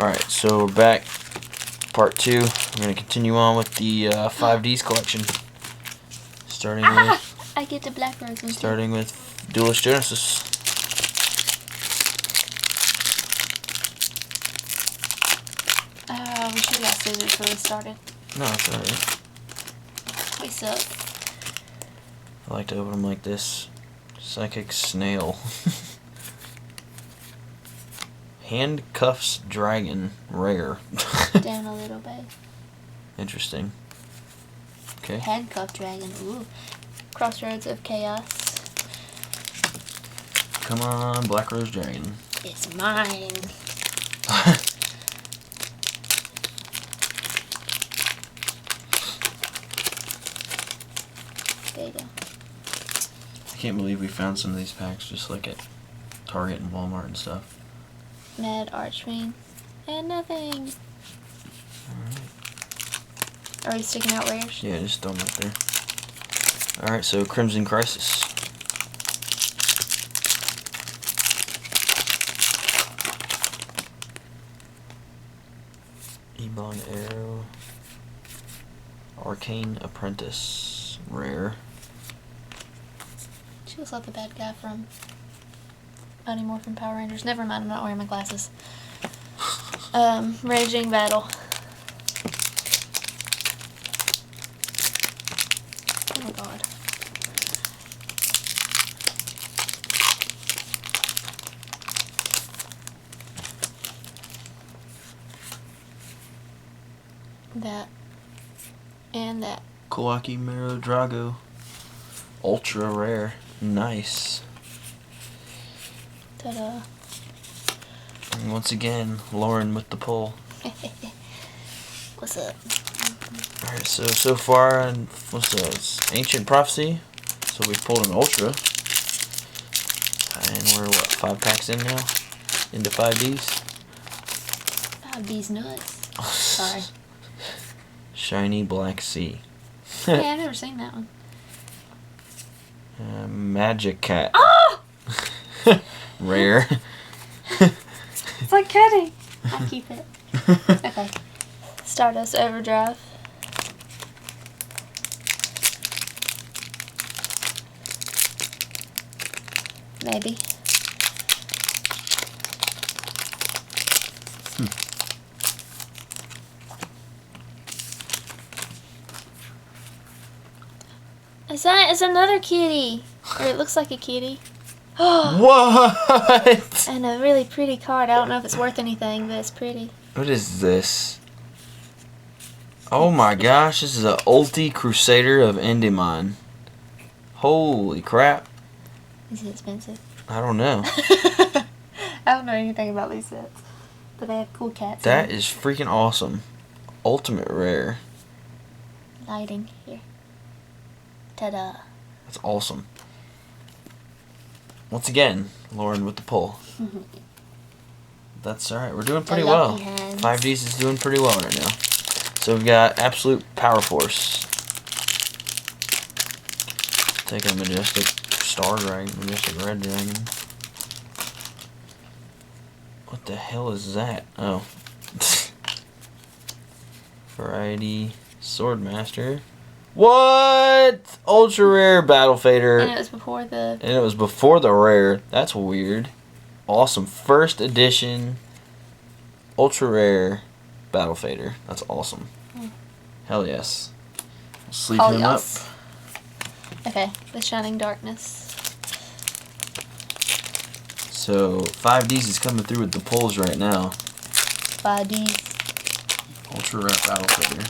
Alright, so we're back. Part 2. We're going to continue on with the 5Ds collection. Starting with... I get the black rose one. Starting with Duelist Genesis. We should have got scissors before we started. No, it's alright. We suck. I like to open them like this. Psychic Snail. Handcuffs Dragon. Rare. Down a little bit. Interesting. Okay. Handcuff Dragon. Ooh. Crossroads of Chaos. Come on, Black Rose Dragon. It's mine. There you go. I can't believe we found some of these packs just like at Target and Walmart and stuff. Mad Archwing. And nothing. Alright. Are we sticking out rares? Yeah, just throw them up there. Alright, so Crimson Crisis. Ebon Arrow. Arcane Apprentice. Rare. She looks like the bad guy from Mighty Morphin Power Rangers. Never mind, I'm not wearing my glasses. Raging Battle. Oh my god. That. And that. Kawaki Mero Drago. Ultra rare. Nice. Ta-da. And once again, Lauren with the pull. What's up? Alright, so far, and what's this? Ancient Prophecy. So we've pulled an Ultra. And we're, what, 5 packs in now? Into 5Ds? 5D's nuts. Sorry. Shiny Black Sea. Yeah, I've never seen that one. Magic Cat. Oh! Rare. It's like kidding. I'll keep it. Okay. Stardust Overdrive. Maybe. It's another kitty. Or it looks like a kitty. What? And a really pretty card. I don't know if it's worth anything, but it's pretty. What is this? Oh my gosh, this is a Ulti Crusader of Endymion. Holy crap. Is it expensive? I don't know. I don't know anything about these sets. But they have cool cats. That is freaking awesome. Ultimate rare. Lighting here. Ta-da. That's awesome. Once again, Lauren with the pull. That's alright. We're doing pretty well. 5Ds is doing pretty well right now. So we've got Absolute Power Force. Take a Majestic Star Dragon, Majestic Red Dragon. What the hell is that? Oh. Variety Swordmaster. What? Ultra rare Battle Fader. And it was before the... And it was before the rare. That's weird. Awesome. First edition Ultra rare Battle Fader. That's awesome. Hell yes. We'll sleep him up. Okay, the Shining Darkness. So 5Ds is coming through with the pulls right now. 5Ds. Ultra rare Battle Fader.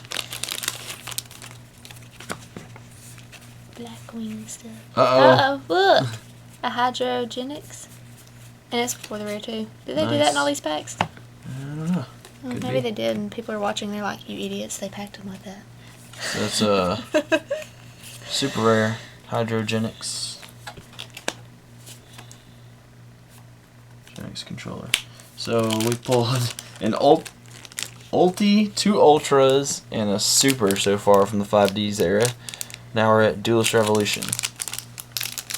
Black wing stuff. Uh-oh. Look! A Hydrogenics. And it's before the rare too. Did they do that in all these packs? I don't know. Maybe they did, and people are watching, they're like, you idiots, they packed them like that. So that's super rare Hydrogenics. Genics controller. So we pulled an Ulti, 2 Ultras, and a Super so far from the 5Ds era. Now we're at Duelist Revolution.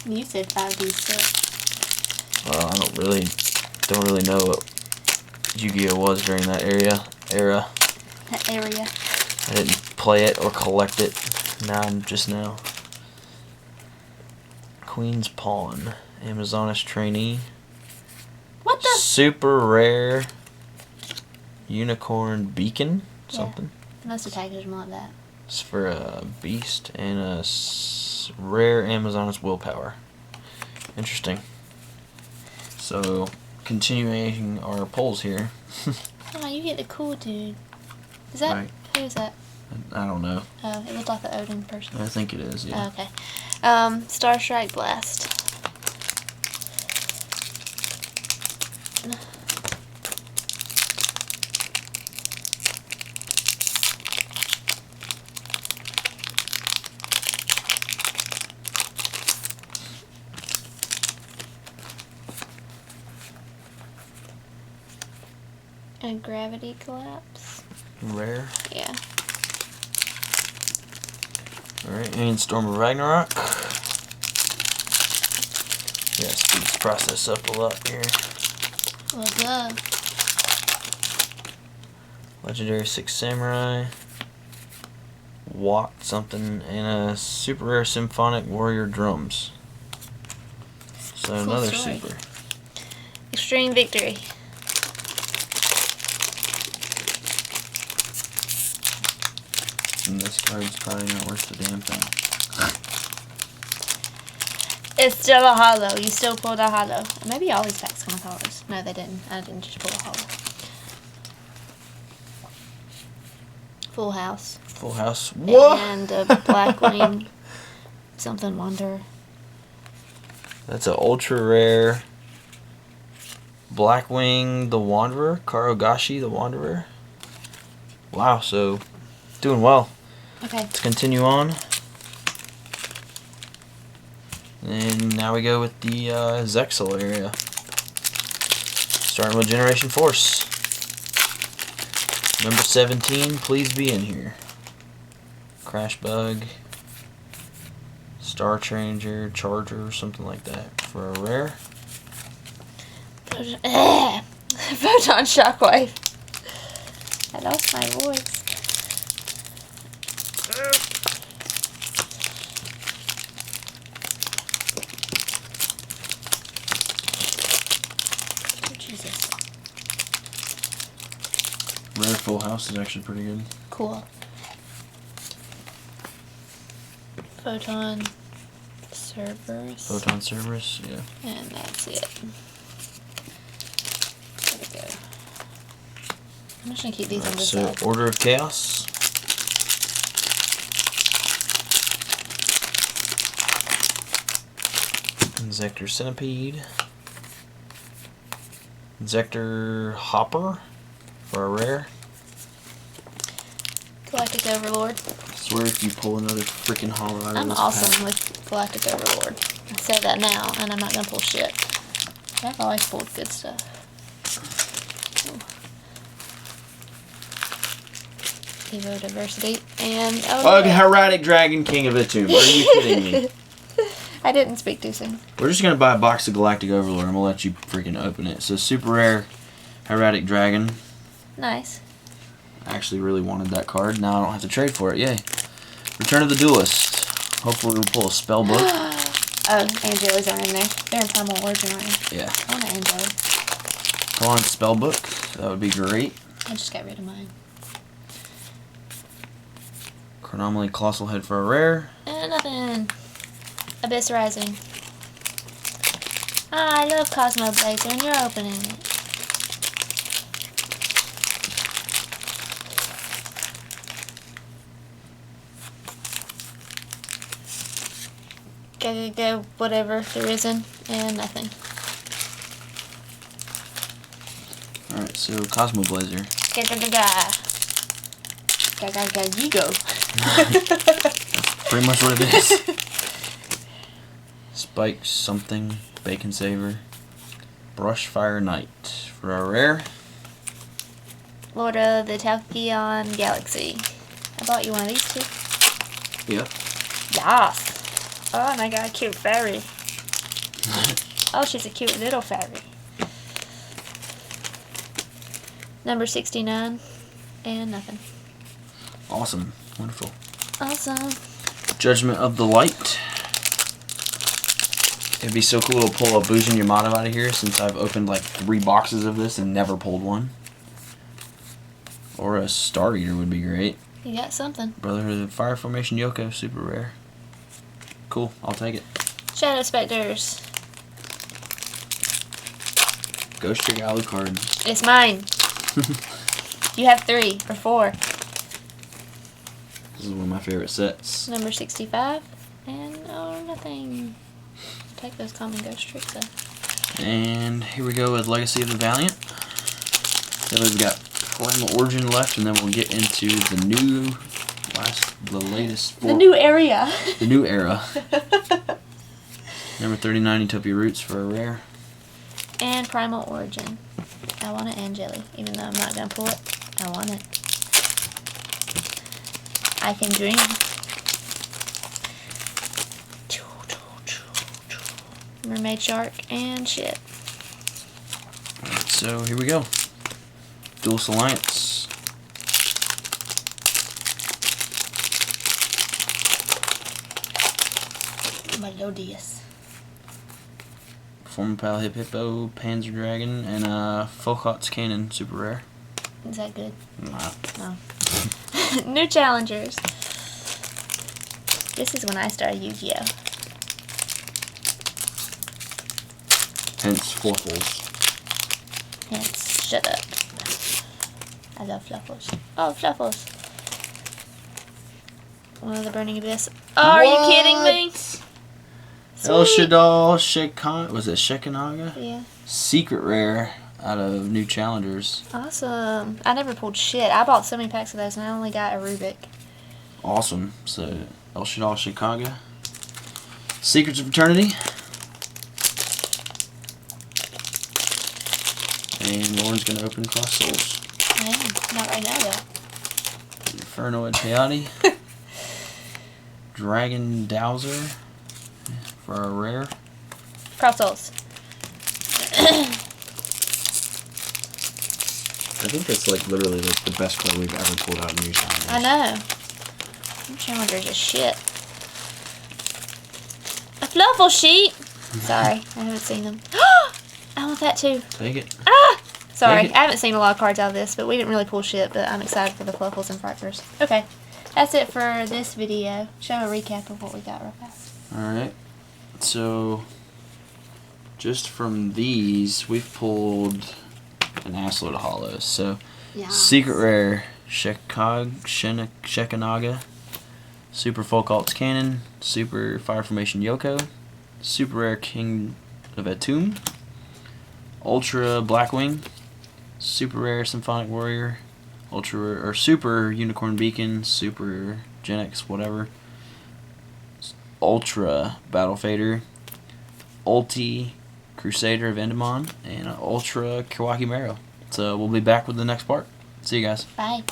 You said 5Ds too. Well, I don't really know what Yu-Gi-Oh was during that era. That area. I didn't play it or collect it. Just now. Queen's Pawn, Amazoness Trainee. What the? Super rare Unicorn Beacon, something. Yeah, must have packaged them like that. It's for a beast and a rare Amazoness Willpower. Interesting. So, continuing our polls here. Oh, you get the cool dude. Is that? Right. Who is that? I don't know. Oh, it looked like the Odin person. I think it is, yeah. Oh, okay. Star Strike Blast. And Gravity Collapse. Rare. Yeah. Alright, and Storm of Ragnarok. Yeah, speed this process up a lot here. What's up? Legendary 6 Samurai. Watt something, and a super rare Symphonic Warrior Drums. So Cool another story. super. Extreme Victory. And this card's probably not worth the damn thing. It's still a hollow. You still pulled a hollow. Maybe all these packs come with hollows. No, they didn't. I didn't just pull a hollow. Full House. Full House. What? And a Blackwing something wonder. That's an ultra rare Blackwing the Wanderer, Karogashi the Wanderer. Wow, so doing well. Okay. Let's continue on. And now we go with the Zexal area. Starting with Generation Force. Number 17, please be in here. Crash Bug, Star Changer, Charger, something like that for a rare. Photon Shockwave. I lost my voice. Oh, Jesus. Rare Full House is actually pretty good. Cool. Photon Cerberus. Photon Cerberus, yeah. And that's it. There we go. I'm just gonna keep these on this So, side. Order of Chaos. Inzektor Centipede. Inzektor Hopper for a rare. Galactic Overlord. I swear if you pull another freaking hollow out of I'm this awesome pack. with Galactic Overlord. I said that now, and I'm not gonna pull shit. I've always pulled good stuff. Ooh. Evo Diversity and Hieratic Dragon, King of Atum. Are you kidding me? I didn't speak too soon. We're just gonna buy a box of Galactic Overlord and we'll let you freaking open it. So super rare Hieratic Dragon. Nice. I actually really wanted that card. Now I don't have to trade for it. Yay. Return of the Duelist. Hopefully we'll pull a spell book. Oh, Angelis aren't in there. They're in Primal Origin, aren't they? Yeah. I want an Angeli. Come on, spell book. That would be great. I just got rid of mine. Chronomaly Colossal Head for a rare. Nothing. Abyss Rising. I love Cosmo Blazer, and you're opening it. Go, whatever there isn't, and nothing. Alright, so Cosmo Blazer. Yugioh. Pretty much what it is. Spike something. Bacon Saver. Brushfire Knight for a rare. Lord of the Tachyon Galaxy. I bought you one of these too. Yep. Yes. Oh, and I got a cute fairy. Oh, she's a cute little fairy. Number 69. And nothing. Awesome. Wonderful. Awesome. Judgment of the Light. It'd be so cool to pull a Bujin Yamato out of here since I've opened like 3 boxes of this and never pulled one. Or a Star Eater would be great. You got something. Brotherhood of Fire Formation Yoko, super rare. Cool, I'll take it. Shadow Specters. Ghost Trick Alucard. It's mine. You have 3 or 4. This is one of my favorite sets. Number 65. And oh, nothing. Take those common Ghost Tricks though. And here we go with Legacy of the Valiant. Then we've got Primal Origin left, and then we'll get into the latest 4. The new area. The new era. Number 39, Utopia Roots for a rare. And Primal Origin. I want it and Jelly. Even though I'm not going to pull it, I want it. I can dream. Mermaid Shark and shit. Alright, so here we go. Duelist Alliance. Melodious. Former Pal Hip Hippo, Panzer Dragon, and Folkot's Cannon, super rare. Is that good? Nah. No. New challengers. This is when I started Yugioh. Hence Fluffles. Hence, shut up. I love Fluffles. Oh, Fluffles. One of the Burning Abyss. Oh, are you kidding me? El Sweet. Shaddai, was it Shekanaga? Yeah. Secret rare out of New Challengers. Awesome. I never pulled shit. I bought so many packs of those and I only got a Rubik. Awesome. So, El Shaddai, Chicago. Secrets of Eternity. And Lauren's going to open Cross Souls. I am. Not right now, though. Inferno and Teati. Dragon Dowser for a rare. Cross Souls. I think that's like literally like the best card we've ever pulled out in New Challengers. I know. New Challengers are shit. A Fluffle sheet! Sorry, I haven't seen them. I want that too. Take it. Ah! Sorry, Take it. I haven't seen a lot of cards out of this, but we didn't really pull shit, but I'm excited for the Fluffles and Frighters. Okay, that's it for this video. Show a recap of what we got real fast. Alright. So, just from these, we've pulled an assload of hollows. So, Yeah. Secret Rare, Shekanaga, Super Folkot's Cannon, Super Fire Formation Yoko, Super Rare King of Atum, Ultra Blackwing, Super Rare Symphonic Warrior, Super Unicorn Beacon, Super Gen X whatever, Ultra Battle Fader, Ulti Crusader of Endemon, and Ultra Kiwaki Mero. So we'll be back with the next part. See you guys. Bye.